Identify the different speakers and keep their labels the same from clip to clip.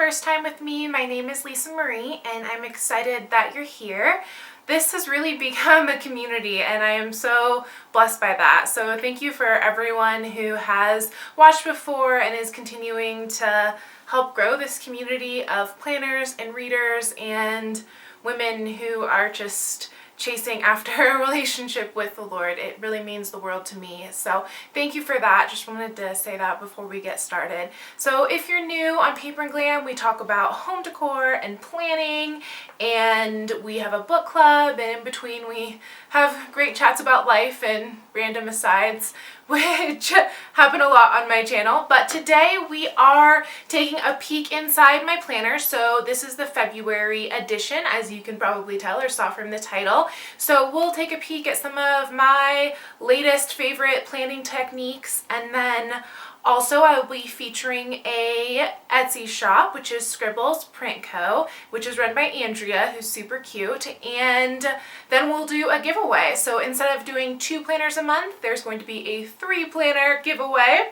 Speaker 1: first time with me, my name is Lisamarie and I'm excited that you're here. This has really become a community and I am so blessed by that. So thank you for everyone who has watched before and is continuing to help grow this community of planners and readers and women who are just chasing after a relationship with the Lord. It really means the world to me. So thank you for that. Just wanted to say that before we get started. So if you're new on Paper and Glam, we talk about home decor and planning, and we have a book club, and in between we have great chats about life and random asides, which happen a lot on my channel. But today we are taking a peek inside my planner. So this is the February edition, as you can probably tell or saw from the title. So we'll take a peek at some of my latest favorite planning techniques, and then also I will be featuring a Etsy shop, which is Scribbles Print Co., which is run by Andrea, who's super cute, and then we'll do a giveaway. So instead of doing 2 planners a month, there's going to be a 3 planner giveaway.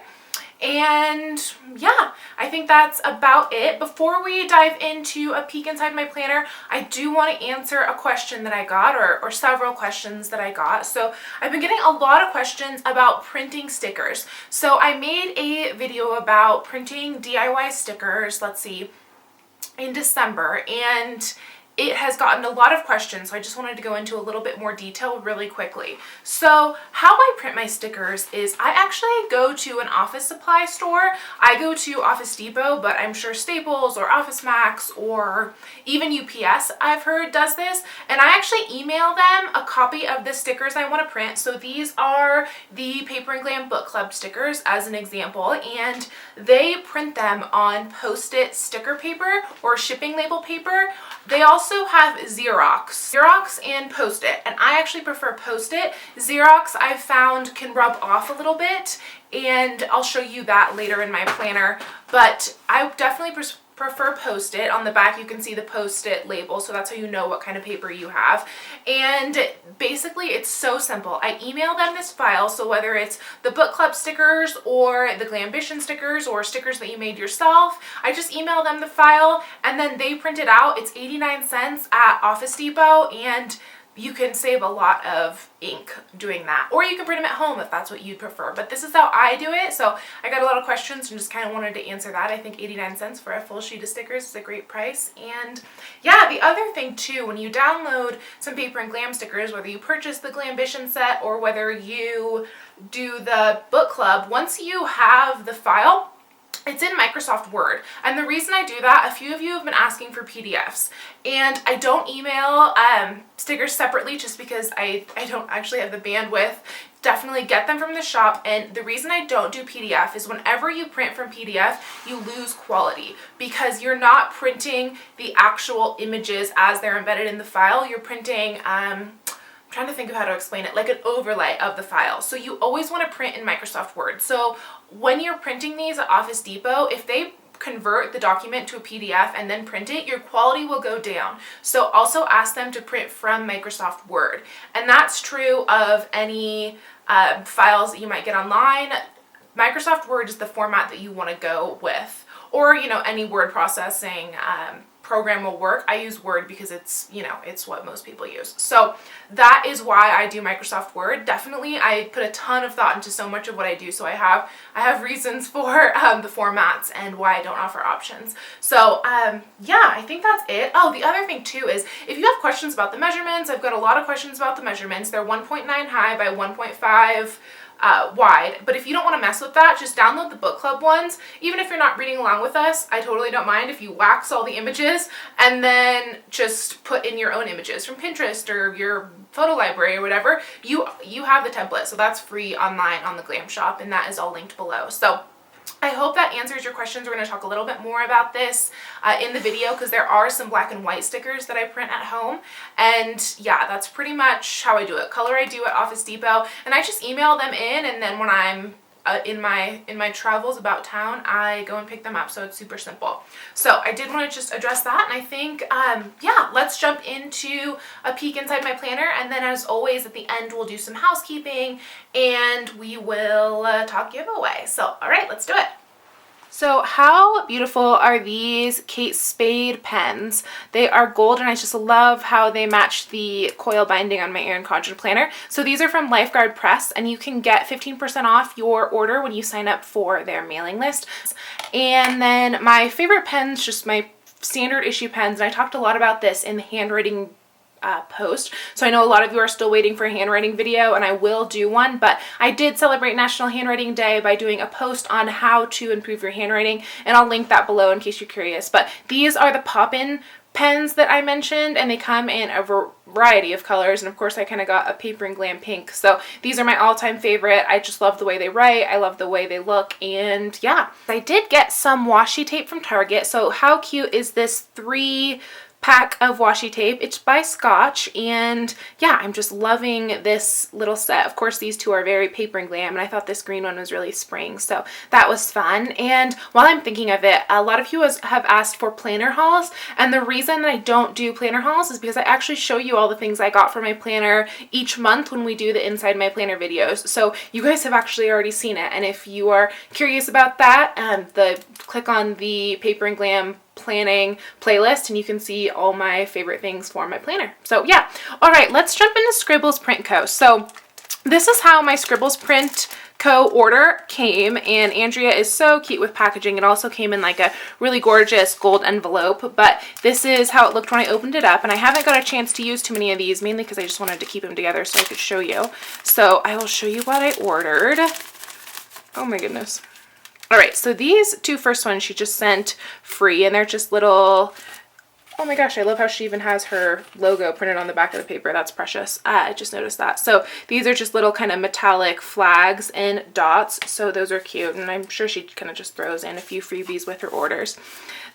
Speaker 1: And yeah, I think that's about it. Before we dive into a peek inside my planner, I do want to answer a question that I got, or several questions that I got. So I've been getting a lot of questions about printing stickers. So I made a video about printing DIY stickers, let's see, in December, and it has gotten a lot of questions, so I just wanted to go into a little bit more detail really quickly. So how I print my stickers is I actually go to an office supply store. I go to Office Depot, but I'm sure Staples or Office Max or even UPS, I've heard, does this. And I actually email them a copy of the stickers I want to print. So these are the Paper and Glam Book Club stickers as an example, and they print them on Post-it sticker paper or shipping label paper. They also have Xerox and Post-it, and I actually prefer Post-it. Xerox I've found can rub off a little bit, and I'll show you that later in my planner, but I definitely prefer Post-it. On the back you can see the Post-it label, so that's how you know what kind of paper you have. And basically it's so simple. I email them this file, so whether it's the book club stickers or the Glambition stickers or stickers that you made yourself, I just email them the file and then they print it out. It's 89 cents at Office Depot, and you can save a lot of ink doing that. Or you can print them at home if that's what you prefer. But this is how I do it. So I got a lot of questions and just kind of wanted to answer that. I think 89 cents for a full sheet of stickers is a great price. And yeah, the other thing too, when you download some Paper and Glam stickers, whether you purchase the Glambition set or whether you do the book club, once you have the file, it's in Microsoft Word. And the reason I do that, a few of you have been asking for PDFs, and I don't email stickers separately just because I don't actually have the bandwidth. Definitely get them from the shop, and the reason I don't do PDF is whenever you print from PDF, you lose quality because you're not printing the actual images as they're embedded in the file. You're printing, I'm trying to think of how to explain it, like an overlay of the file. So you always want to print in Microsoft Word. So when you're printing these at Office Depot, if they convert the document to a PDF and then print it, your quality will go down. So also ask them to print from Microsoft Word. And that's true of any files that you might get online. Microsoft Word is the format that you want to go with. Or, you know, any word processing program will work. I use Word because it's, you know, it's what most people use. So that is why I do Microsoft Word. Definitely, I put a ton of thought into so much of what I do. So I have reasons for the formats and why I don't offer options. So yeah, I think that's it. Oh, the other thing too is if you have questions about the measurements, I've got a lot of questions about the measurements. They're 1.9 high by 1.5 wide, but if you don't want to mess with that, just download the book club ones. Even if you're not reading along with us, I totally don't mind if you wax all the images and then just put in your own images from Pinterest or your photo library or whatever. You have the template, so that's free online on the Glam shop, and that is all linked below. So I hope that answers your questions. We're going to talk a little bit more about this in the video because there are some black and white stickers that I print at home. And yeah, that's pretty much how I do it. Color I do at Office Depot, and I just email them in, and then when I'm in my travels about town, I go and pick them up. So it's super simple. So I did want to just address that, and I think yeah, let's jump into a peek inside my planner, and then as always at the end we'll do some housekeeping and we will talk giveaway. So all right, let's do it. So how beautiful are these Kate Spade pens? They are gold and I just love how they match the coil binding on my Erin Condren planner. So these are from Lifeguard Press and you can get 15% off your order when you sign up for their mailing list. And then my favorite pens, just my standard issue pens, and I talked a lot about this in the handwriting post. So I know a lot of you are still waiting for a handwriting video and I will do one, but I did celebrate National Handwriting Day by doing a post on how to improve your handwriting, and I'll link that below in case you're curious. But these are the pop-in pens that I mentioned, and they come in a variety of colors, and of course I kind of got a paper and glam pink. So these are my all-time favorite. I just love the way they write, I love the way they look, and yeah. I did get some washi tape from Target. So how cute is this 3-pack of washi tape? It's by Scotch, and yeah, I'm just loving this little set. Of course, these two are very paper and glam, and I thought this green one was really spring, so that was fun. And while I'm thinking of it, a lot of you have asked for planner hauls, and the reason that I don't do planner hauls is because I actually show you all the things I got for my planner each month when we do the Inside My Planner videos. So you guys have actually already seen it, and if you are curious about that, click on the paper and glam planning playlist and you can see all my favorite things for my planner. So yeah, all right, let's jump into Scribbles Print Co. So this is how my Scribbles Print Co. order came, and Andrea is so cute with packaging. It also came in like a really gorgeous gold envelope, but this is how it looked when I opened it up, and I haven't got a chance to use too many of these, mainly because I just wanted to keep them together so I could show you. So I will show you what I ordered. Oh my goodness. All right, so these two first ones she just sent free, and they're just little, oh my gosh, I love how she even has her logo printed on the back of the paper. That's precious. I just noticed that. So these are just little kind of metallic flags and dots, so those are cute, and I'm sure she kind of just throws in a few freebies with her orders.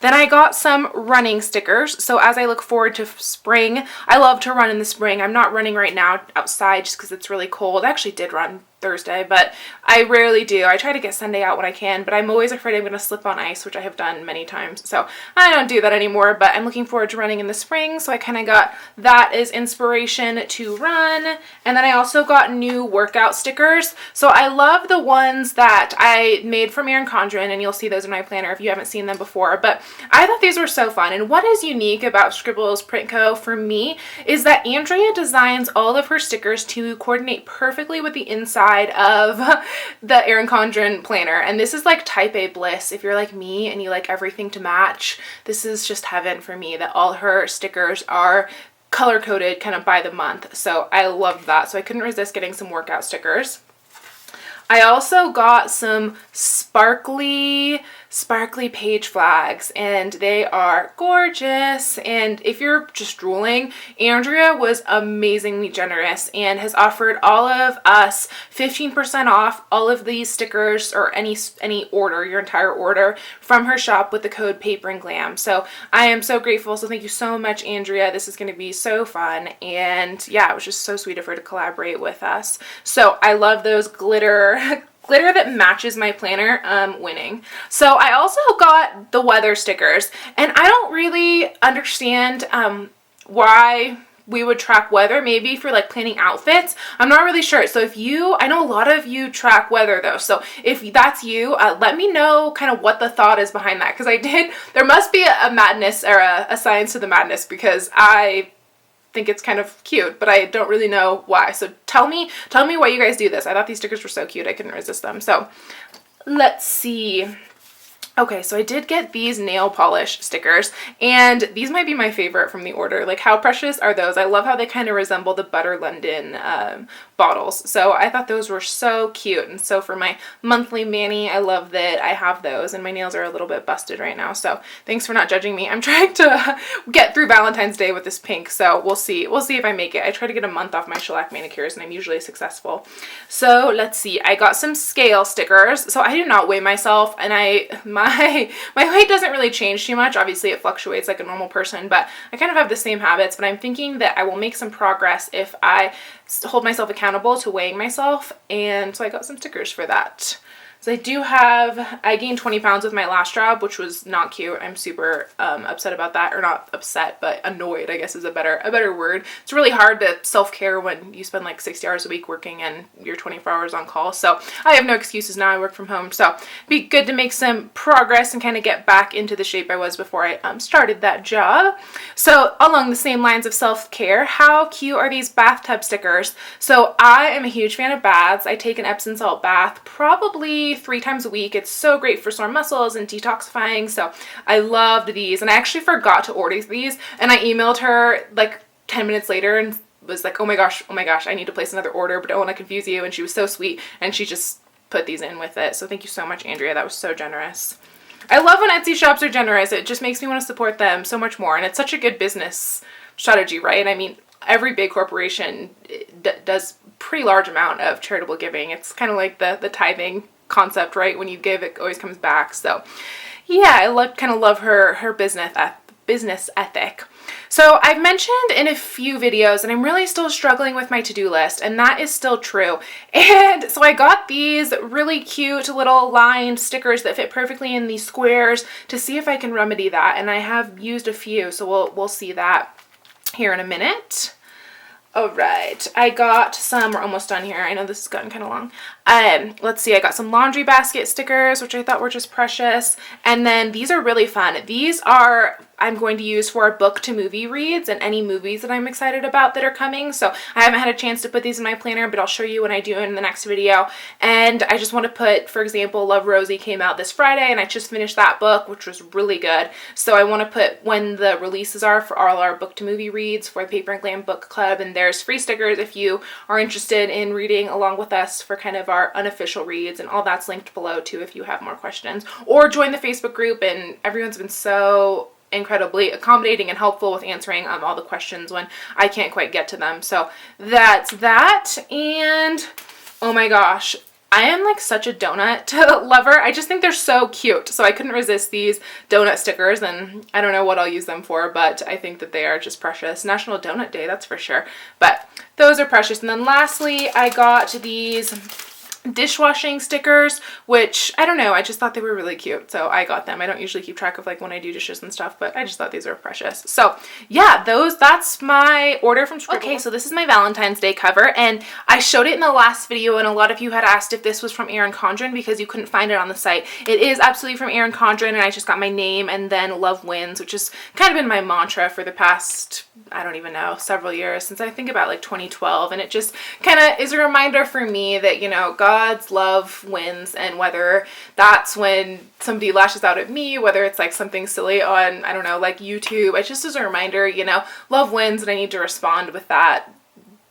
Speaker 1: Then I got some running stickers. So as I look forward to spring, I love to run in the spring. I'm not running right now outside just because it's really cold. I actually did run Thursday, but I rarely do. I try to get Sunday out when I can, but I'm always afraid I'm going to slip on ice, which I have done many times. So I don't do that anymore, but I'm looking forward to running in the spring. So I kind of got that as inspiration to run. And then I also got new workout stickers. So I love the ones that I made from Erin Condren, and you'll see those in my planner if you haven't seen them before. But I thought these were so fun. And what is unique about Scribbles Print Co. for me is that Andrea designs all of her stickers to coordinate perfectly with the inside of the Erin Condren planner, and this is like type A bliss. If you're like me and you like everything to match, this is just heaven for me that all her stickers are color coded kind of by the month. So I love that. So I couldn't resist getting some workout stickers. I also got some sparkly page flags, and they are gorgeous. And if you're just drooling, Andrea was amazingly generous and has offered all of us 15% off all of these stickers, or any order, your entire order, from her shop with the code Paper and Glam. So I am so grateful. So thank you so much, Andrea. This is going to be so fun. And yeah, it was just so sweet of her to collaborate with us. So I love those glitter that matches my planner winning. So I also got the weather stickers, and I don't really understand why we would track weather, maybe for like planning outfits. I'm not really sure. So if you, I know a lot of you track weather though. So if that's you, let me know kind of what the thought is behind that. Cause there must be a madness or a science to the madness, because I think it's kind of cute, but I don't really know why. So tell me why you guys do this. I thought these stickers were so cute. I couldn't resist them. So let's see. Okay, so I did get these nail polish stickers, and these might be my favorite from the order. Like, how precious are those? I love how they kind of resemble the Butter London bottles. So I thought those were so cute. And so for my monthly mani, I love that I have those, and my nails are a little bit busted right now. So thanks for not judging me. I'm trying to get through Valentine's Day with this pink, so we'll see. We'll see if I make it. I try to get a month off my shellac manicures, and I'm usually successful. So let's see. I got some scale stickers. So I do not weigh myself, and my weight doesn't really change too much. Obviously it fluctuates like a normal person, but I kind of have the same habits. But I'm thinking that I will make some progress if I hold myself accountable to weighing myself, and so I got some stickers for that. So I gained 20 pounds with my last job, which was not cute. I'm super upset about that, or not upset, but annoyed, I guess is a better word. It's really hard to self-care when you spend like 60 hours a week working and you're 24 hours on call. So I have no excuses now. I work from home. So it'd be good to make some progress and kind of get back into the shape I was before I started that job. So along the same lines of self-care, how cute are these bathtub stickers? So I am a huge fan of baths. I take an Epsom salt bath probably 3 times a week. It's so great for sore muscles and detoxifying. So I loved these, and I actually forgot to order these, and I emailed her like 10 minutes later and was like, oh my gosh, I need to place another order, but don't want to confuse you. And she was so sweet, and she just put these in with it. So thank you so much, Andrea. That was so generous. I love when Etsy shops are generous. It just makes me want to support them so much more, and it's such a good business strategy, right? I mean, every big corporation does pretty large amount of charitable giving. It's kind of like the tithing concept, right? When you give, it always comes back. So yeah, I kind of love her business ethic. So I've mentioned in a few videos, and I'm really still struggling with my to-do list, and that is still true. And so I got these really cute little lined stickers that fit perfectly in these squares to see if I can remedy that. And I have used a few, so we'll see that here in a minute. All right, I got some, we're almost done here. I know this has gotten kind of long. Let's see, I got some laundry basket stickers, which I thought were just precious. And then these are really fun. These are, I'm going to use for book to movie reads and any movies that I'm excited about that are coming. So I haven't had a chance to put these in my planner, but I'll show you when I do in the next video. And I just want to put, for example, Love Rosie came out this Friday, and I just finished that book, which was really good. So I want to put when the releases are for all our book to movie reads for the Paper and Glam Book Club, and there's free stickers if you are interested in reading along with us for kind of our unofficial reads, and all that's linked below too if you have more questions. Or join the Facebook group, and everyone's been so incredibly accommodating and helpful with answering all the questions when I can't quite get to them. So that's that. And oh my gosh, I am like such a donut lover. I just think they're so cute. So I couldn't resist these donut stickers, and I don't know what I'll use them for, but I think that they are just precious. National Donut Day, that's for sure. But those are precious. And then lastly, I got these dishwashing stickers, which I don't know, I just thought they were really cute, so I got them. I don't usually keep track of like when I do dishes and stuff, but I just thought these were precious. So yeah, that's my order from Scribble. Okay, so this is my Valentine's Day cover, and I showed it in the last video, and a lot of you had asked if this was from Erin Condren because you couldn't find it on the site. It is absolutely from Erin Condren, and I just got my name and then Love Wins, which has kind of been my mantra for the past, I don't even know, several years, since I think about like 2012, and it just kind of is a reminder for me that, you know, God's love wins, and whether that's when somebody lashes out at me, whether it's like something silly on, I don't know, like YouTube, it just is a reminder, you know, love wins, and I need to respond with that,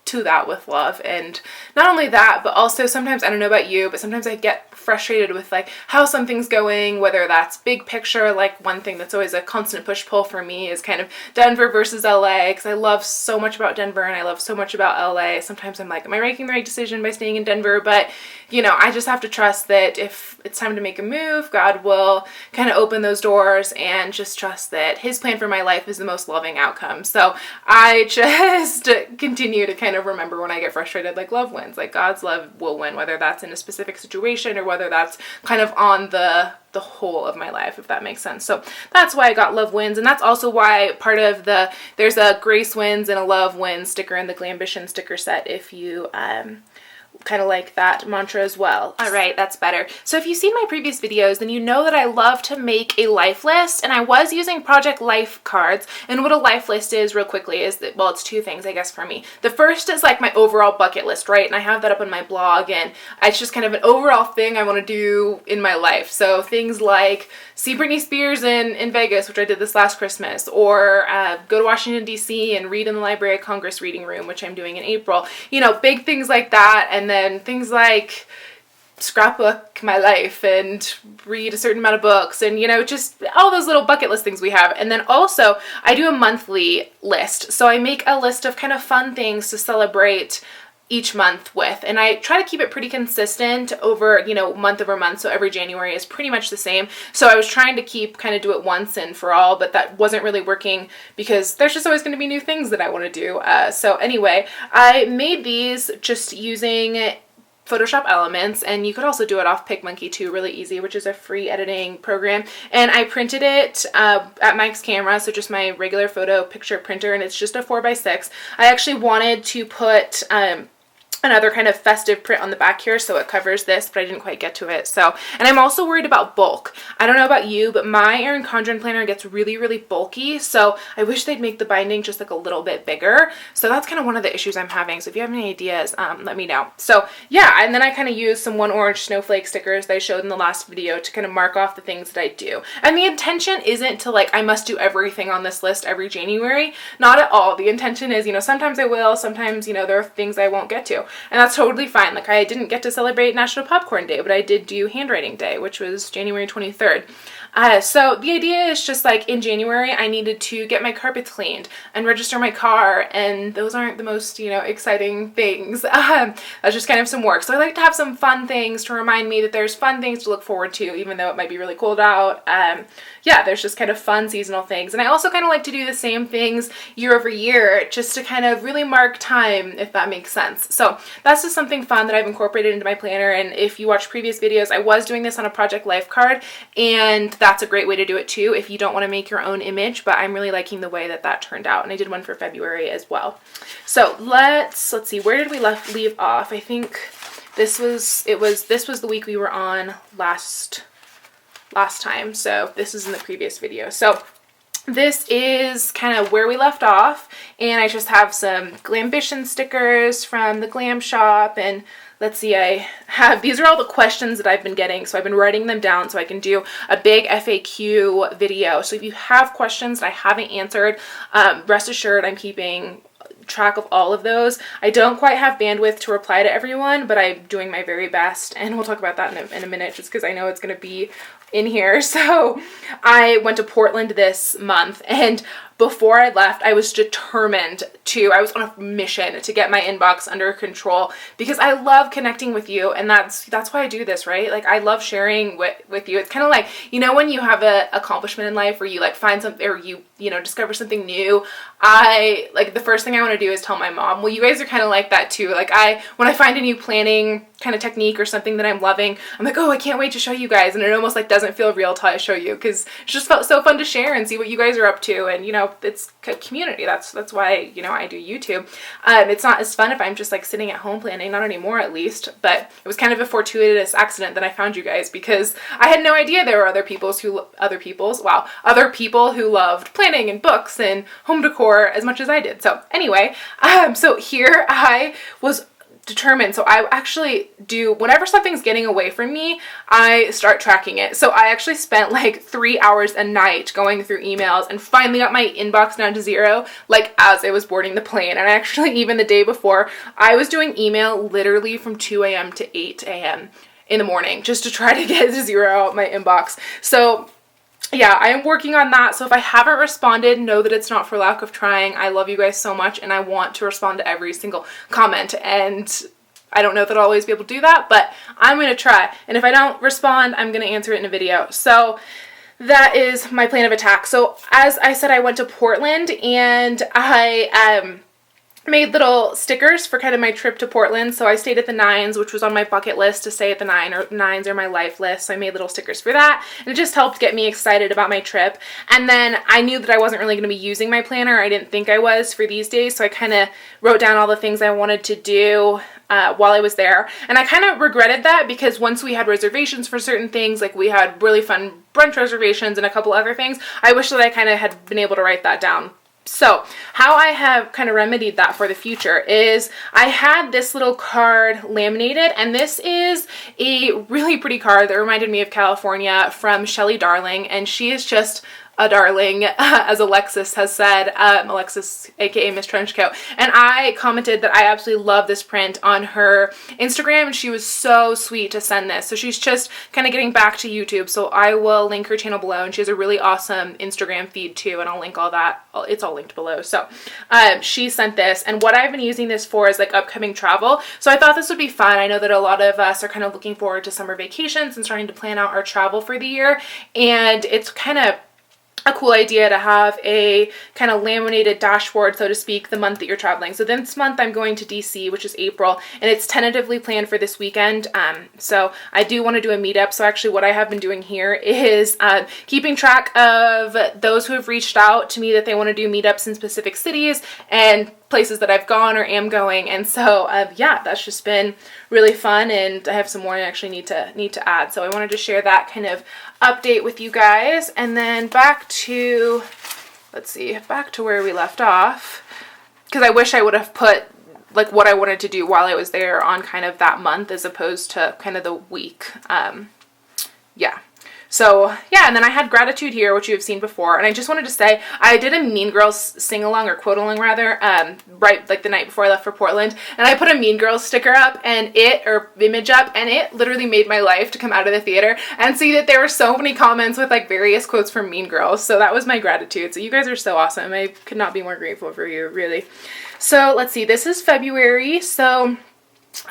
Speaker 1: to that with love. And not only that, but also sometimes, I don't know about you, but sometimes I get frustrated with like how something's going, whether that's big picture. Like one thing that's always a constant push-pull for me is kind of Denver versus LA, because I love so much about Denver and I love so much about LA. Sometimes I'm like, am I making the right decision by staying in Denver? But you know, I just have to trust that if it's time to make a move, God will kind of open those doors, and just trust that his plan for my life is the most loving outcome. So I just continue to kind of remember when I get frustrated, like love wins, like God's love will win, whether that's in a specific situation or whether that's kind of on the whole of my life, if that makes sense. So that's why I got Love Wins, and that's also why part of there's a Grace Wins and a Love Wins sticker in the Glambition sticker set if you kind of like that mantra as well. All right, that's better. So if you've seen my previous videos, then you know that I love to make a life list, and I was using Project Life cards. And what a life list is, real quickly, is that, well, it's two things, I guess, for me. The first is like my overall bucket list, right? And I have that up on my blog, and it's just kind of an overall thing I want to do in my life. So things like see Britney Spears in Vegas, which I did this last Christmas, or go to Washington, D.C. and read in the Library of Congress reading room, which I'm doing in April. You know, big things like that. And then things like scrapbook my life and read a certain amount of books, and you know, just all those little bucket list things we have. And then also I do a monthly list, so I make a list of kind of fun things to celebrate each month with, and I try to keep it pretty consistent over, you know, month over month, so every January is pretty much the same. So I was trying to kind of do it once and for all, but that wasn't really working because there's just always going to be new things that I want to do. So anyway, I made these just using Photoshop Elements, and you could also do it off PicMonkey too, really easy, which is a free editing program. And I printed it at Mike's Camera, so just my regular photo picture printer, and it's just a 4x6. I actually wanted to put another kind of festive print on the back here so it covers this, but I didn't quite get to it. So, and I'm also worried about bulk. I don't know about you, but my Erin Condren planner gets really, really bulky, so I wish they'd make the binding just like a little bit bigger. So that's kind of one of the issues I'm having. So if you have any ideas, let me know. So yeah, and then I kind of used some One Orange snowflake stickers that I showed in the last video to kind of mark off the things that I do. And the intention isn't to like, I must do everything on this list every January. Not at all. The intention is, you know, sometimes I will, sometimes, you know, there are things I won't get to. And that's totally fine. Like, I didn't get to celebrate National Popcorn Day, but I did do Handwriting Day, which was January 23rd. So the idea is just like in January, I needed to get my carpets cleaned and register my car, and those aren't the most, you know, exciting things. That's just kind of some work. So I like to have some fun things to remind me that there's fun things to look forward to, even though it might be really cold out. Yeah, there's just kind of fun seasonal things. And I also kind of like to do the same things year over year, just to kind of really mark time, if that makes sense. So that's just something fun that I've incorporated into my planner. And if you watch previous videos, I was doing this on a Project Life card, and that's a great way to do it too if you don't want to make your own image, but I'm really liking the way that that turned out. And I did one for February as well. So let's see, where did we leave off? I think this was the week we were on last time. So this is in the previous video. So this is kind of where we left off, and I just have some Glambition stickers from the Glam shop, and let's see, these are all the questions that I've been getting, so I've been writing them down so I can do a big FAQ video. So if you have questions that I haven't answered, rest assured I'm keeping track of all of those. I don't quite have bandwidth to reply to everyone, but I'm doing my very best, and we'll talk about that in a minute, just because I know it's going to be in here. So I went to Portland this month, and before I left, I was determined I was on a mission to get my inbox under control, because I love connecting with you, and that's why I do this, right? Like, I love sharing with you. It's kind of like, you know, when you have an accomplishment in life, where you like find something, or you know, discover something new. The first thing I want to do is tell my mom. Well, you guys are kind of like that too. Like, when I find a new planning kind of technique or something that I'm loving, I'm like, oh, I can't wait to show you guys. And it almost like doesn't feel real till I show you, because it's just felt so fun to share and see what you guys are up to. And, you know, it's a community. That's why, you know, I do YouTube. It's not as fun if I'm just like sitting at home planning, not anymore at least, but it was kind of a fortuitous accident that I found you guys, because I had no idea there were other people who loved planning and books and home decor as much as I did. So anyway, so here I was determined. So I actually do, whenever something's getting away from me, I start tracking it. So I actually spent like 3 hours a night going through emails, and finally got my inbox down to 0, like as I was boarding the plane. And actually, even the day before, I was doing email literally from 2 a.m. to 8 a.m. in the morning, just to try to get to 0 out my inbox. So yeah, I am working on that. So if I haven't responded, know that it's not for lack of trying. I love you guys so much, and I want to respond to every single comment. And I don't know that I'll always be able to do that, but I'm going to try. And if I don't respond, I'm going to answer it in a video. So that is my plan of attack. So as I said, I went to Portland, and I made little stickers for kind of my trip to Portland. So I stayed at the Nines, which was on my bucket list to stay at the Nines or my life list. So I made little stickers for that, and it just helped get me excited about my trip. And then I knew that I wasn't really going to be using my planner. I didn't think I was for these days. So I kind of wrote down all the things I wanted to do while I was there. And I kind of regretted that, because once we had reservations for certain things, like we had really fun brunch reservations and a couple other things, I wish that I kind of had been able to write that down. So how I have kind of remedied that for the future is I had this little card laminated, and this is a really pretty card that reminded me of California from Shelly Darling, and she is just a darling, as Alexis has said, Alexis, aka Miss Trenchcoat. And I commented that I absolutely love this print on her Instagram, and she was so sweet to send this. So she's just kind of getting back to YouTube, so I will link her channel below, and she has a really awesome Instagram feed too, and I'll link all that. It's all linked below. So she sent this, and what I've been using this for is like upcoming travel. So I thought this would be fun. I know that a lot of us are kind of looking forward to summer vacations and starting to plan out our travel for the year, and it's kind of a cool idea to have a kind of laminated dashboard, so to speak, the month that you're traveling. So this month I'm going to DC, which is April, and it's tentatively planned for this weekend. So I do want to do a meetup. So actually what I have been doing here is keeping track of those who have reached out to me that they want to do meetups in specific cities and places that I've gone or am going. And so yeah, that's just been really fun, and I have some more I actually need to add. So I wanted to share that kind of update with you guys. And then back to, let's see, back to where we left off, because I wish I would have put like what I wanted to do while I was there on kind of that month as opposed to kind of the week. Yeah. So yeah, and then I had gratitude here, which you have seen before, and I just wanted to say I did a Mean Girls sing-along, or quote-along rather, right like the night before I left for Portland, and I put a Mean Girls sticker up and image up, and it literally made my life to come out of the theater and see that there were so many comments with like various quotes from Mean Girls. So that was my gratitude. So you guys are so awesome. I could not be more grateful for you, really. So let's see, this is February, so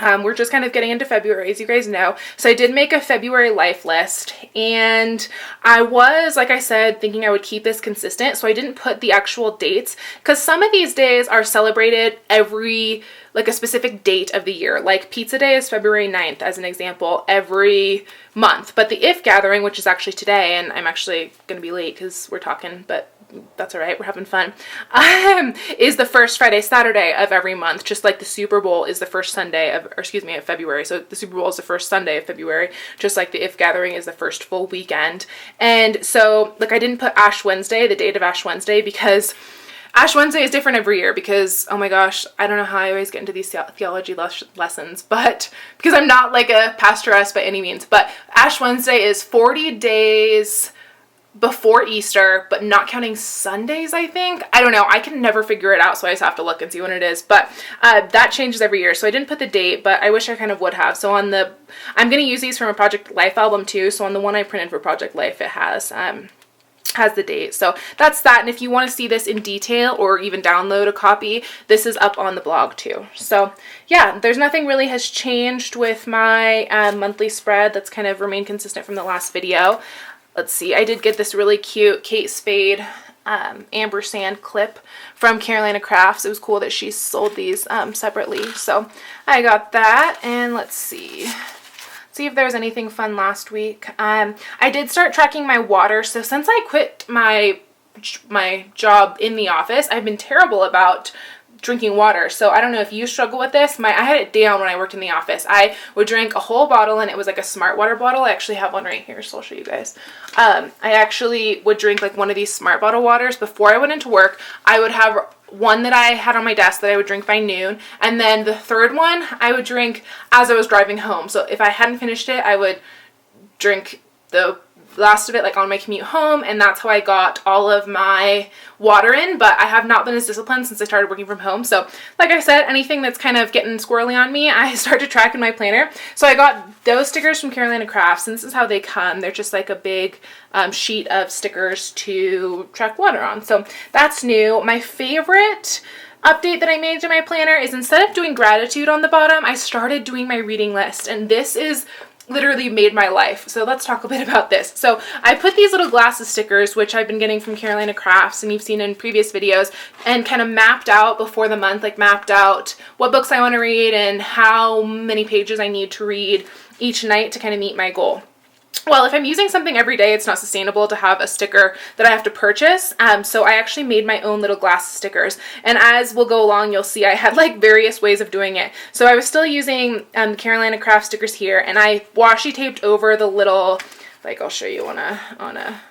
Speaker 1: we're just kind of getting into February, as you guys know. So I did make a February life list, and I was, like I said, thinking I would keep this consistent. So I didn't put the actual dates, because some of these days are celebrated every, like a specific date of the year. Like Pizza Day is February 9th, as an example, every month. But the IF gathering, which is actually today, and I'm actually going to be late because we're talking, but that's all right, we're having fun, is the first Friday, Saturday of every month, just like the Super Bowl is the first Sunday of, or excuse me, of February. So the Super Bowl is the first Sunday of February, just like the IF gathering is the first full weekend. And so, like, I didn't put Ash Wednesday, the date of Ash Wednesday, because Ash Wednesday is different every year, because, oh my gosh, I don't know how I always get into these theology lessons, but because I'm not like a pastoress by any means, but Ash Wednesday is 40 days before Easter, but not counting Sundays, I think. I don't know. I can never figure it out, so I just have to look and see when it is. But that changes every year. So I didn't put the date, but I wish I kind of would have. So on the, I'm going to use these from a Project Life album too. So on the one I printed for Project Life, it has the date. So that's that. And if you want to see this in detail or even download a copy, this is up on the blog too. So yeah, there's nothing really has changed with my monthly spread. That's kind of remained consistent from the last video. Let's see, I did get this really cute Kate Spade ampersand clip from Carolina Crafts. It was cool that she sold these separately. So I got that, and let's see if there was anything fun last week. I did start tracking my water. So since I quit my job in the office, I've been terrible about drinking water. So I don't know if you struggle with this. I had it down when I worked in the office. I would drink a whole bottle, and it was like a Smart Water bottle. I actually have one right here, so I'll show you guys. I actually would drink like one of these Smart Bottle waters before I went into work. I would have one that I had on my desk that I would drink by noon, and then the third one I would drink as I was driving home. So if I hadn't finished it, I would drink the last of it like on my commute home, and that's how I got all of my water in. But I have not been as disciplined since I started working from home. So like I said, anything that's kind of getting squirrely on me, I start to track in my planner. So I got those stickers from Carolina Crafts, and this is how they come. They're just like a big sheet of stickers to track water on. So that's new. My favorite update that I made to my planner is, instead of doing gratitude on the bottom, I started doing my reading list, and this is literally made my life. So let's talk a bit about this. So I put these little glasses stickers, which I've been getting from Carolina Crafts, and you've seen in previous videos, and kind of mapped out before the month, like mapped out what books I want to read and how many pages I need to read each night to kind of meet my goal. Well, if I'm using something every day, it's not sustainable to have a sticker that I have to purchase. So I actually made my own little glass stickers. And as we'll go along, you'll see I had like various ways of doing it. So I was still using Carolina Craft stickers here, and I washi taped over the little, like I'll show you on a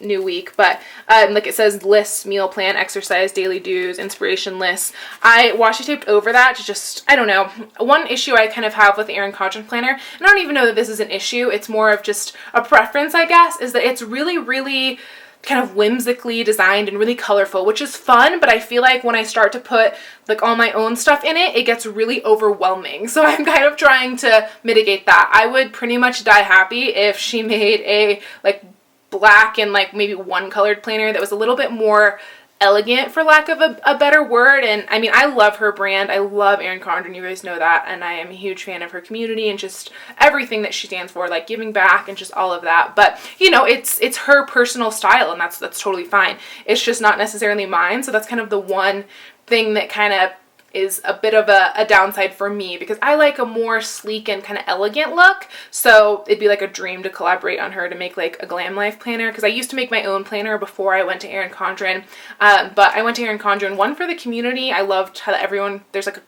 Speaker 1: new week, but like it says lists, meal plan, exercise, daily do's, inspiration lists. I washi taped over that to just, I don't know, one issue I kind of have with the Erin Condren Planner, and I don't even know that this is an issue, it's more of just a preference, I guess, is that it's really kind of whimsically designed and really colorful, which is fun, but I feel like when I start to put like all my own stuff in it, it gets really overwhelming. So I'm kind of trying to mitigate that. I would pretty much die happy if she made a like black and like maybe one colored planner that was a little bit more elegant, for lack of a better word. And I mean, I love her brand. I love Erin Condren, you guys know that, and I am a huge fan of her community and just everything that she stands for, like giving back and just all of that. But you know, it's her personal style, and that's totally fine. It's just not necessarily mine. So that's kind of the one thing that kind of is a bit of a downside for me, because I like a more sleek and kind of elegant look. So it'd be like a dream to collaborate on her to make like a Glam Life planner, because I used to make my own planner before I went to Erin Condren. But I went to Erin Condren, one, for the community. I loved how there's like a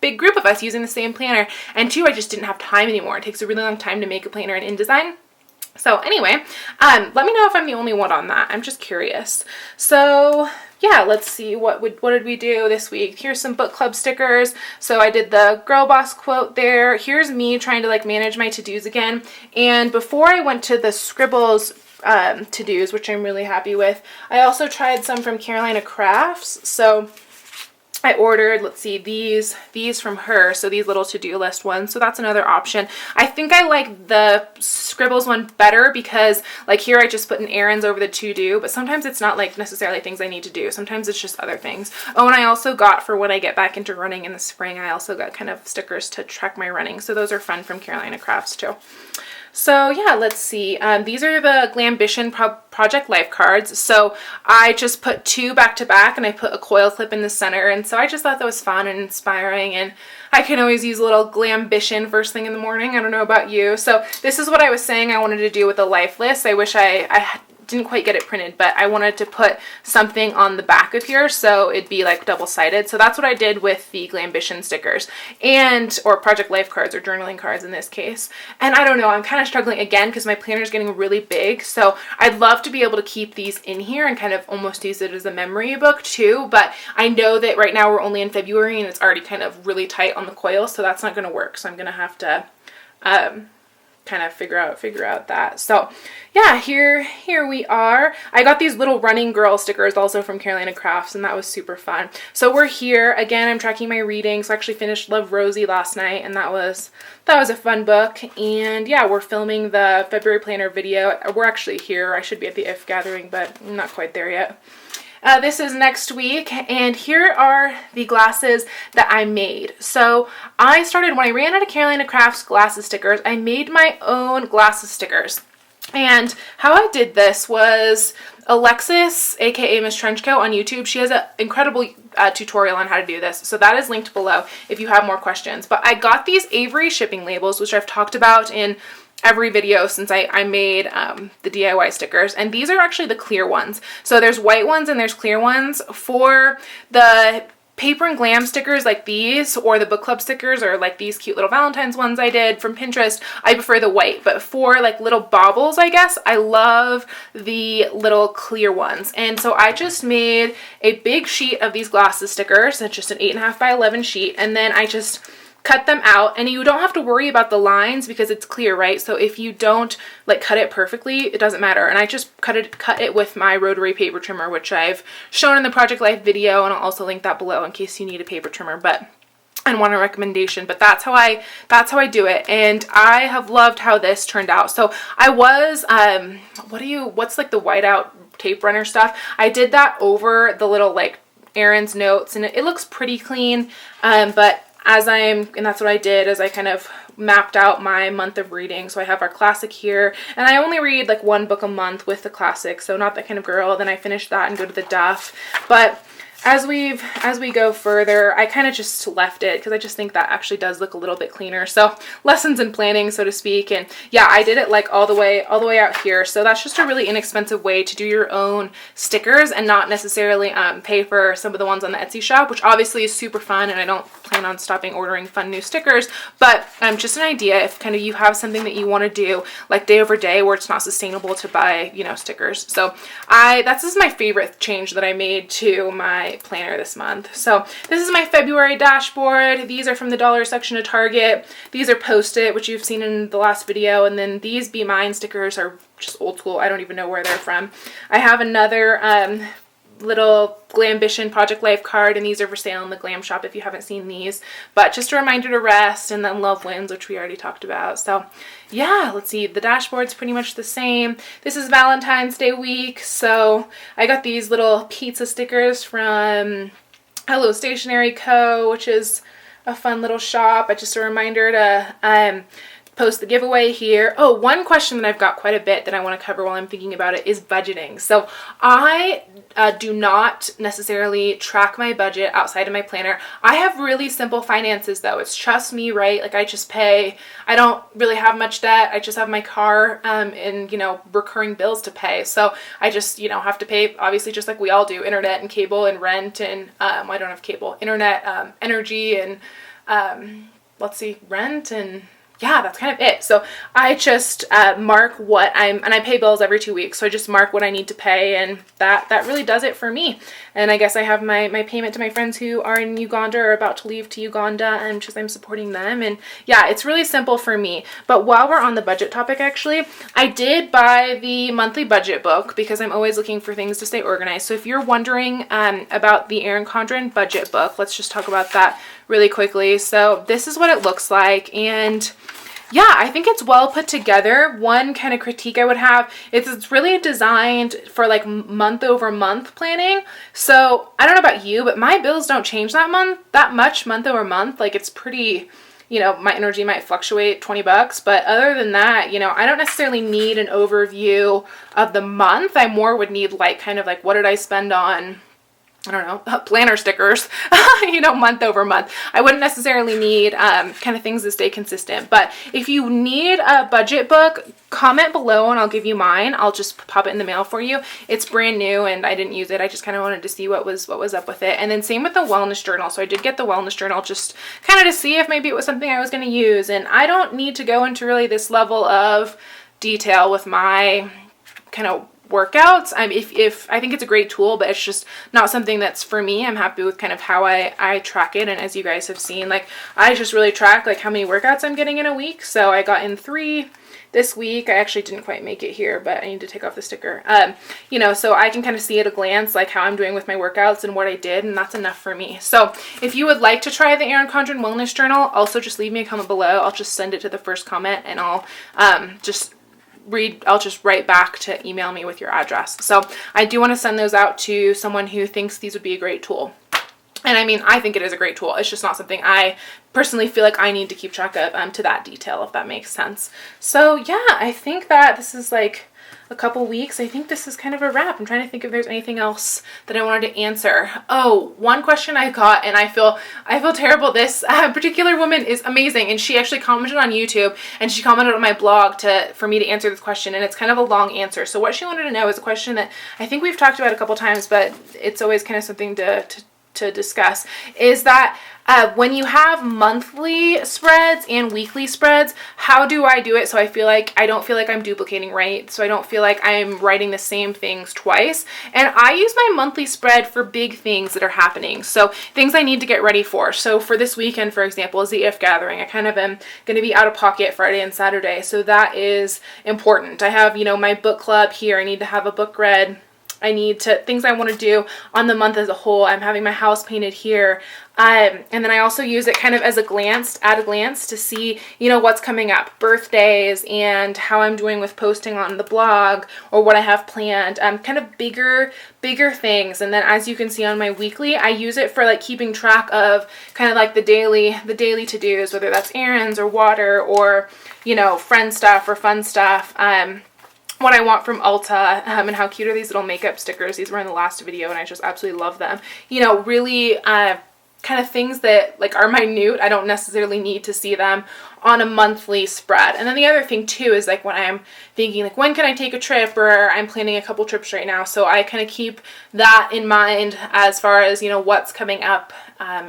Speaker 1: big group of us using the same planner, and two, I just didn't have time anymore. It takes a really long time to make a planner in InDesign. So anyway, let me know if I'm the only one on that. I'm just curious. So yeah, let's see, what did we do this week? Here's some book club stickers. So I did the girl boss quote there. Here's me trying to like manage my to-dos again. And before I went to the Scribbles to-dos, which I'm really happy with, I also tried some from Carolina Crafts. So I ordered, let's see, these from her, so these little to-do list ones, so that's another option. I think I like the Scribbles one better, because like here I just put an errands over the to-do, but sometimes it's not like necessarily things I need to do. Sometimes it's just other things. Oh, and I also got, for when I get back into running in the spring, I also got kind of stickers to track my running, so those are fun from Carolina Crafts too. So yeah, let's see. These are the Glambition Project Life cards. So I just put two back to back, and I put a coil clip in the center. And so I just thought that was fun and inspiring, and I can always use a little Glambition first thing in the morning. I don't know about you. So this is what I was saying I wanted to do with the life list. I wish I didn't quite get it printed, but I wanted to put something on the back of here so it'd be like double-sided. So that's what I did with the Glambition stickers, or Project Life cards, or journaling cards in this case. And I don't know, I'm kind of struggling again because my planner is getting really big. So I'd love to be able to keep these in here and kind of almost use it as a memory book too. But I know that right now we're only in February and it's already kind of really tight on the coil, so that's not going to work. So I'm going to have to kind of figure out that. So yeah, here we are. I got these little running girl stickers also from Carolina Crafts, and that was super fun. So we're here again. I'm tracking my reading. So I actually finished Love Rosie last night, and that was a fun book. And yeah, we're filming the February planner video. We're actually here. I should be at the IF gathering, but I'm not quite there yet. This is next week, and here are the glasses that I made. So I started, when I ran out of Carolina Crafts glasses stickers, I made my own glasses stickers. And how I did this was Alexis, aka Miss Trenchcoat, on YouTube. She has an incredible tutorial on how to do this, so that is linked below if you have more questions. But I got these Avery shipping labels, which I've talked about in every video since I made the DIY stickers, and these are actually the clear ones. So there's white ones and there's clear ones. For the paper and glam stickers like these, or the book club stickers, or like these cute little Valentine's ones I did from Pinterest, I prefer the white. But for like little baubles, I guess, I love the little clear ones. And so I just made a big sheet of these glasses stickers. It's just an 8.5 by 11 sheet, and then I just cut them out, and you don't have to worry about the lines because it's clear, right? So if you don't like cut it perfectly, it doesn't matter. And I just cut it with my rotary paper trimmer, which I've shown in the Project Life video, and I'll also link that below in case you need a paper trimmer, but and want a recommendation. But that's how I do it, and I have loved how this turned out. So I was what's like the whiteout tape runner stuff, I did that over the little like Erin's notes, and it looks pretty clean, but and that's what I did, is I kind of mapped out my month of reading. So I have our classic here, and I only read like one book a month with the classic, so not that kind of girl. Then I finish that and go to the Duff. But as we go further, I kind of just left it because I just think that actually does look a little bit cleaner. So lessons in planning, so to speak. And yeah, I did it like all the way out here. So that's just a really inexpensive way to do your own stickers and not necessarily pay for some of the ones on the Etsy shop, which obviously is super fun, and I don't plan on stopping ordering fun new stickers. But just an idea if kind of you have something that you want to do like day over day where it's not sustainable to buy, you know, stickers. So this is my favorite change that I made to my planner this month. So this is my February dashboard. These are from the dollar section of Target. These are Post-it, which you've seen in the last video, and then these Be Mine stickers are just old school. I don't even know where they're from. I have another little Glambition Project Life card, and these are for sale in the Glam shop if you haven't seen these. But just a reminder to rest, and then love wins, which we already talked about. So yeah, let's see, the dashboard's pretty much the same. This is Valentine's Day week, so I got these little pizza stickers from Hello Stationery Co., which is a fun little shop. Just a reminder to post the giveaway here. Oh, one question that I've got quite a bit that I want to cover while I'm thinking about it is budgeting. So I do not necessarily track my budget outside of my planner. I have really simple finances though. It's just me, right? Like I just pay. I don't really have much debt. I just have my car and, you know, recurring bills to pay. So I just, you know, have to pay, obviously, just like we all do, internet and cable and rent and I don't have cable, internet, energy and let's see, rent, and yeah, that's kind of it. So I just mark what and I pay bills every 2 weeks. So I just mark what I need to pay, and that really does it for me. And I guess I have my payment to my friends who are in Uganda or about to leave to Uganda, and just I'm supporting them. And yeah, it's really simple for me. But while we're on the budget topic, actually, I did buy the monthly budget book because I'm always looking for things to stay organized. So if you're wondering about the Erin Condren budget book, let's just talk about that really quickly. So this is what it looks like, and yeah, I think it's well put together. One kind of critique I would have is it's really designed for like month over month planning. So I don't know about you, but my bills don't change that much month over month. Like it's pretty, you know, my energy might fluctuate $20, but other than that, you know, I don't necessarily need an overview of the month. I more would need like kind of like what did I spend on, I don't know, planner stickers, you know, month over month. I wouldn't necessarily need kind of things to stay consistent. But if you need a budget book, comment below and I'll give you mine. I'll just pop it in the mail for you. It's brand new and I didn't use it. I just kind of wanted to see what was up with it. And then same with the wellness journal. So I did get the wellness journal just kind of to see if maybe it was something I was going to use. And I don't need to go into really this level of detail with my kind of workouts. If I think it's a great tool, but it's just not something that's for me. I'm happy with kind of how I track it. And as you guys have seen, like I just really track like how many workouts I'm getting in a week. So I got in 3 this week. I actually didn't quite make it here, but I need to take off the sticker. You know, so I can kind of see at a glance like how I'm doing with my workouts and what I did, and that's enough for me. So if you would like to try the Erin Condren Wellness Journal, also just leave me a comment below. I'll just send it to the first comment and I'll I'll just write back to email me with your address. So I do want to send those out to someone who thinks these would be a great tool. And I mean, I think it is a great tool. It's just not something I personally feel like I need to keep track of to that detail, if that makes sense. So yeah, I think that this is like a couple weeks. I think this is kind of a wrap. I'm trying to think if there's anything else that I wanted to answer. Oh, one question I got, and I feel terrible. This particular woman is amazing, and she actually commented on YouTube, and she commented on my blog for me to answer this question, and it's kind of a long answer. So what she wanted to know is a question that I think we've talked about a couple times, but it's always kind of something to discuss, is that when you have monthly spreads and weekly spreads, how do I do it so I don't feel like I'm duplicating, right? So I don't feel like I'm writing the same things twice. And I use my monthly spread for big things that are happening. So things I need to get ready for. So for this weekend, for example, is the IF gathering. I kind of am going to be out of pocket Friday and Saturday. So that is important. I have, you know, my book club here. I need to have a book read. I need to, things I want to do on the month as a whole. I'm having my house painted here. And then I also use it kind of as at a glance to see, you know, what's coming up, birthdays, and how I'm doing with posting on the blog or what I have planned, kind of bigger things. And then as you can see on my weekly, I use it for like keeping track of kind of like the daily to-dos, whether that's errands or water or, you know, friend stuff or fun stuff. What I want from Ulta, and how cute are these little makeup stickers. These were in the last video and I just absolutely love them. You know, really kind of things that like are minute. I don't necessarily need to see them on a monthly spread. And then the other thing too is like when I'm thinking like when can I take a trip, or I'm planning a couple trips right now. So I kind of keep that in mind as far as, you know, what's coming up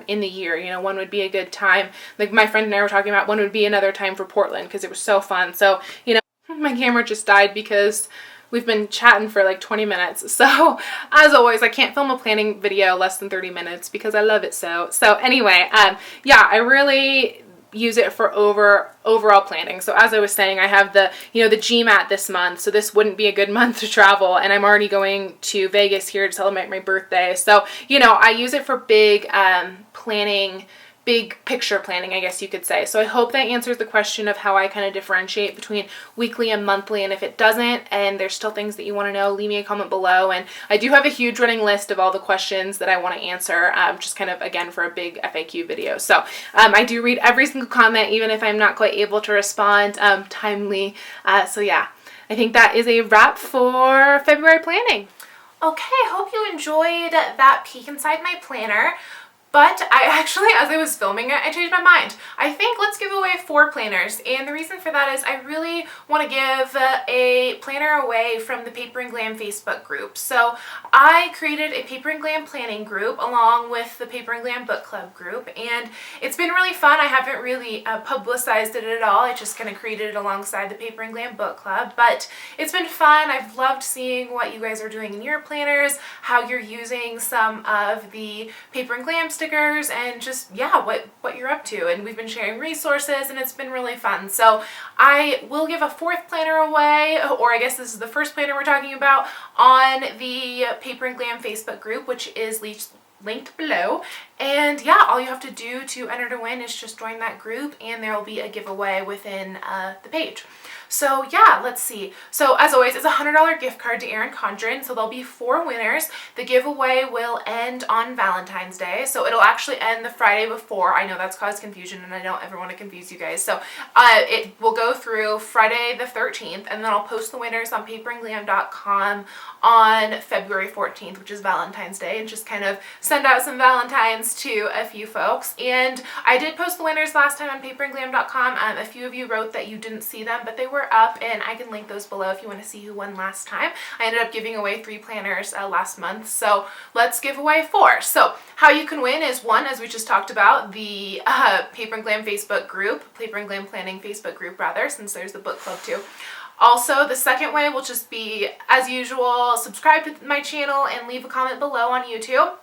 Speaker 1: in the year. You know, when would be a good time. Like my friend and I were talking about when would be another time for Portland because it was so fun. So, you know, my camera just died because we've been chatting for like 20 minutes. So as always, I can't film a planning video less than 30 minutes because I love it so. So anyway, yeah, use it for overall planning. So as I was saying, I have the GMAT this month, so this wouldn't be a good month to travel, and I'm already going to Vegas here to celebrate my birthday. So, I use it for big planning, big picture planning, I guess you could say. So I hope that answers the question of how I kind of differentiate between weekly and monthly. And if it doesn't, and there's still things that you want to know, leave me a comment below. And I do have a huge running list of all the questions that I want to answer, just kind of, again, for a big FAQ video. So I do read every single comment, even if I'm not quite able to respond timely. So yeah, I think that is a wrap for February planning. Okay, hope you enjoyed that peek inside my planner. But I actually, as I was filming it, I changed my mind. I think let's give away 4 planners. And the reason for that is I really want to give a planner away from the Paper and Glam Facebook group. So I created a Paper and Glam planning group along with the Paper and Glam book club group. And it's been really fun. I haven't really publicized it at all. I just kind of created it alongside the Paper and Glam book club. But it's been fun. I've loved seeing what you guys are doing in your planners, how you're using some of the Paper and Glam stickers, and just, yeah, what you're up to. And we've been sharing resources, and it's been really fun. So I will give a 4th planner away, or I guess this is the first planner we're talking about, on the Paper and Glam Facebook group, which is linked below. And yeah, all you have to do to enter to win is just join that group, and there will be a giveaway within the page. So yeah, let's see. So as always, it's a $100 gift card to Erin Condren. So there'll be 4 winners. The giveaway will end on Valentine's Day. So it'll actually end the Friday before. I know that's caused confusion, and I don't ever want to confuse you guys. So it will go through Friday the 13th, and then I'll post the winners on paperandglam.com on February 14th, which is Valentine's Day, and just kind of send out some Valentines to a few folks. And I did post the winners last time on paperandglam.com. A few of you wrote that you didn't see them, but they were up, and I can link those below if you want to see who won last time. I ended up giving away 3 planners last month, so let's give away 4. So how you can win is, 1, as we just talked about, the Paper and Glam Facebook group, Paper and Glam Planning Facebook group rather, since there's the book club too. Also, the second way will just be, as usual, subscribe to my channel and leave a comment below on YouTube.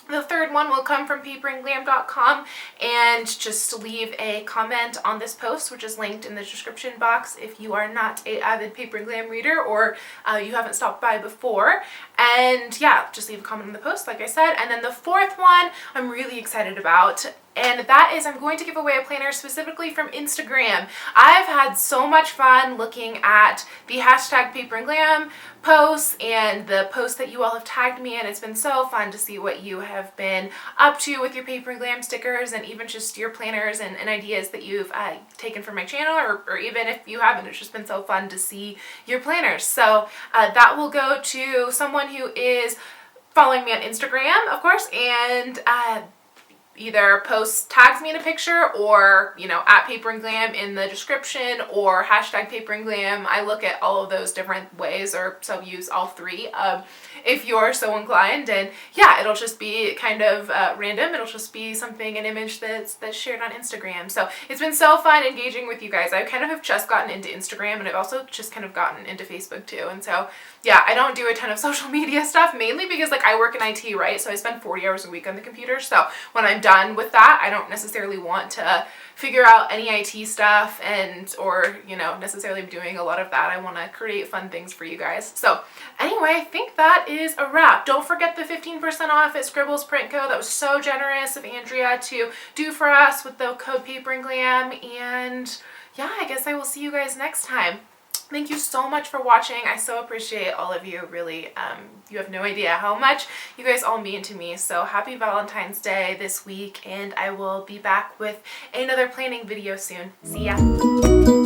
Speaker 1: The third one will come from paperandglam.com, and just leave a comment on this post, which is linked in the description box if you are not an avid Paper and Glam reader, or you haven't stopped by before. And yeah, just leave a comment on the post, like I said. And then the 4th one I'm really excited about, and that is I'm going to give away a planner specifically from Instagram. I've had so much fun looking at the hashtag Paper and Glam posts and the posts that you all have tagged me in. It's been so fun to see what you have been up to with your Paper and Glam stickers, and even just your planners and ideas that you've taken from my channel, or even if you haven't, it's just been so fun to see your planners. So that will go to someone who is following me on Instagram, of course, and either tags me in a picture, or, at Paper and Glam in the description, or hashtag Paper and Glam. I look at all of those different ways, or so use all 3 if you're so inclined. And yeah, it'll just be kind of random. It'll just be an image that's shared on Instagram. So it's been so fun engaging with you guys. I kind of have just gotten into Instagram, and I've also just kind of gotten into Facebook too. And so yeah, I don't do a ton of social media stuff, mainly because I work in IT, right? So I spend 40 hours a week on the computer. So when I'm done with that, I don't necessarily want to figure out any IT stuff or necessarily doing a lot of that. I want to create fun things for you guys. So anyway, I think that is a wrap. Don't forget the 15% off at Scribbles Print Co. That was so generous of Andrea to do for us with the code Paper and Glam. And yeah, I guess I will see you guys next time. Thank you so much for watching. I so appreciate all of you. Really, you have no idea how much you guys all mean to me. So happy Valentine's Day this week, and I will be back with another planning video soon. See ya.